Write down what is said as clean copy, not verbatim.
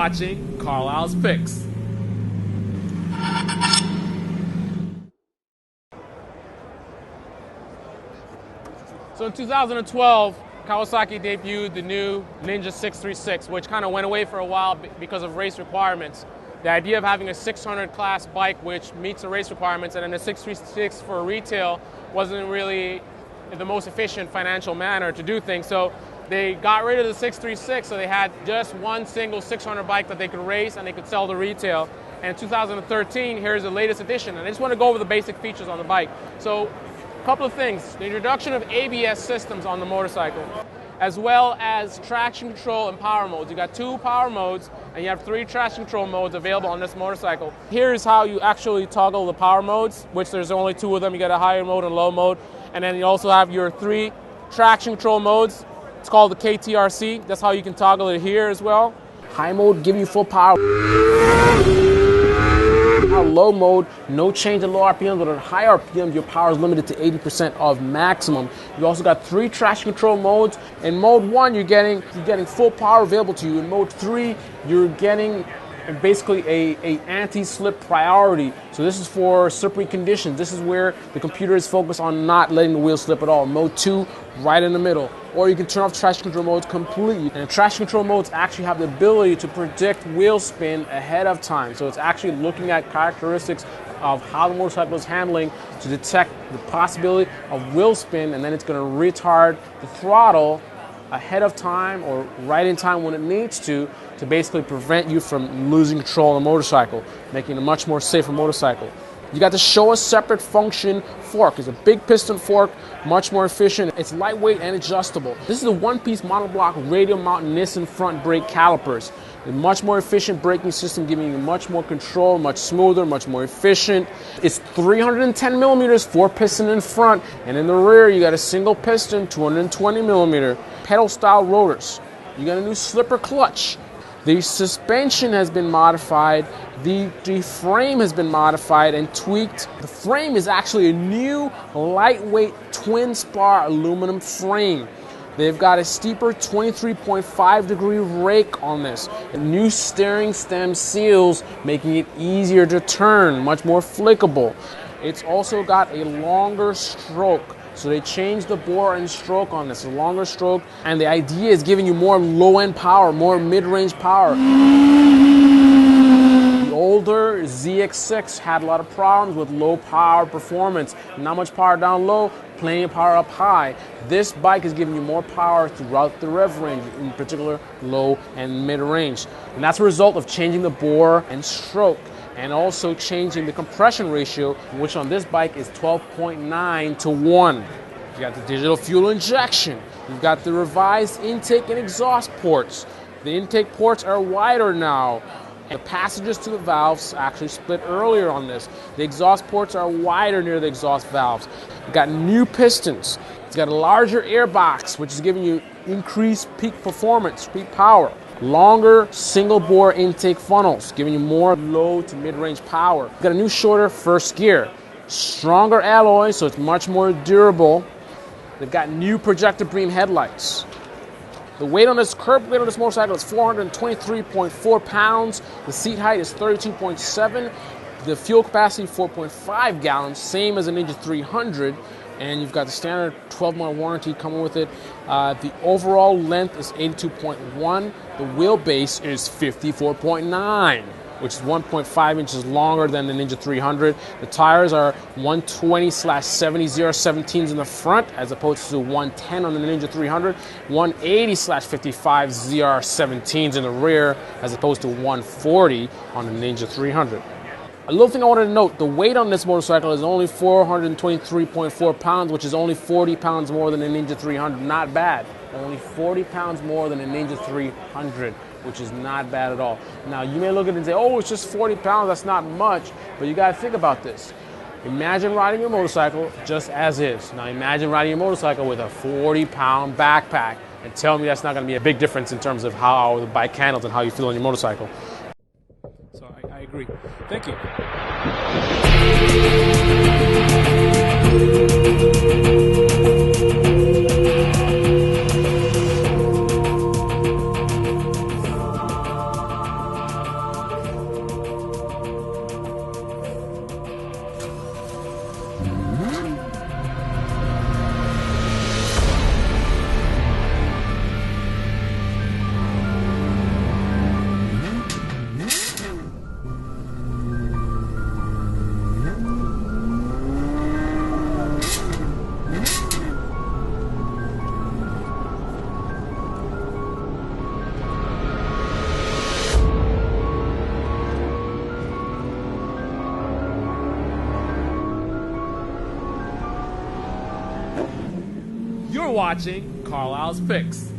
watching Carlyle's Picks. So in 2012, Kawasaki debuted the new Ninja 636, which kind of went away for a while because of race requirements. The idea of having a 600 class bike which meets the race requirements and then a 636 for retail wasn't really the most efficient financial manner to do things. So they got rid of the 636, so they had just one single 600 bike that they could race and they could sell to retail. And in 2013, here's the latest edition. And I just want to go over the basic features on the bike. So a couple of things. The introduction of ABS systems on the motorcycle, as well as traction control and power modes. You got 2 power modes, and you have 3 traction control modes available on this motorcycle. Here's how you actually toggle the power modes, which there's only 2 of them. You got a higher mode and low mode, and then you also have your 3 traction control modes. It's called the KTRC. That's how you can toggle it here as well. High mode, giving you full power. Low mode, no change in low RPMs, but at high RPMs, your power is limited to 80% of maximum. You also got 3 traction control modes. In mode 1, you're getting full power available to you. In mode 3, you're getting basically a anti-slip priority. So this is for slippery conditions. This is where the computer is focused on not letting the wheel slip at all. Mode 2, right in the middle. Or you can turn off traction control modes completely. And traction control modes actually have the ability to predict wheel spin ahead of time. So it's actually looking at characteristics of how the motorcycle is handling to detect the possibility of wheel spin, and then it's going to retard the throttle ahead of time or right in time when it needs to basically prevent you from losing control of the motorcycle, making it a much more safer motorcycle. You got the show a separate function fork. It's a big piston fork, much more efficient. It's lightweight and adjustable. This is a one-piece monoblock radial mount Nissan front brake calipers. A much more efficient braking system, giving you much more control, much smoother, much more efficient. It's 310 millimeters, 4-piston in front, and in the rear you got a single piston, 220 millimeter. Pedal-style rotors. You got a new slipper clutch. The suspension has been modified. The frame has been modified and tweaked. The frame is actually a new lightweight twin spar aluminum frame. They've got a steeper 23.5 degree rake on this. New steering stem seals, making it easier to turn, much more flickable. It's also got a longer stroke. So they changed the bore and stroke on this, a longer stroke, and the idea is giving you more low-end power, more mid-range power. The older ZX6 had a lot of problems with low power performance, not much power down low, plenty of power up high. This bike is giving you more power throughout the rev range, in particular low and mid-range. And that's a result of changing the bore and stroke, and also changing the compression ratio, which on this bike is 12.9 to 1. You got the digital fuel injection. You've got the revised intake and exhaust ports. The intake ports are wider now. The passages to the valves actually split earlier on this. The exhaust ports are wider near the exhaust valves. You've got new pistons. It's got a larger air box, which is giving you increased peak performance, peak power. Longer single bore intake funnels, giving you more low to mid-range power. Got a new shorter first gear. Stronger alloy, so it's much more durable. They've got new projector beam headlights. The weight on this, curb weight on this motorcycle is 423.4 pounds. The seat height is 32.7. The fuel capacity, 4.5 gallons, same as a Ninja 300. And you've got the standard 12-month warranty coming with it. The overall length is 82.1. The wheelbase is 54.9, which is 1.5 inches longer than the Ninja 300. The tires are 120/70 ZR17s in the front, as opposed to 110 on the Ninja 300. 180/55 ZR17s in the rear, as opposed to 140 on the Ninja 300. A little thing I wanted to note, the weight on this motorcycle is only 423.4 pounds, which is only 40 pounds more than a Ninja 300. Not bad. Only 40 pounds more than a Ninja 300, which is not bad at all. Now, you may look at it and say, oh, it's just 40 pounds, that's not much, but you got to think about this. Imagine riding your motorcycle just as is. Now, imagine riding your motorcycle with a 40-pound backpack, and tell me that's not going to be a big difference in terms of how the bike handles and how you feel on your motorcycle. So I agree. Thank you. watching Carlyle's Picks.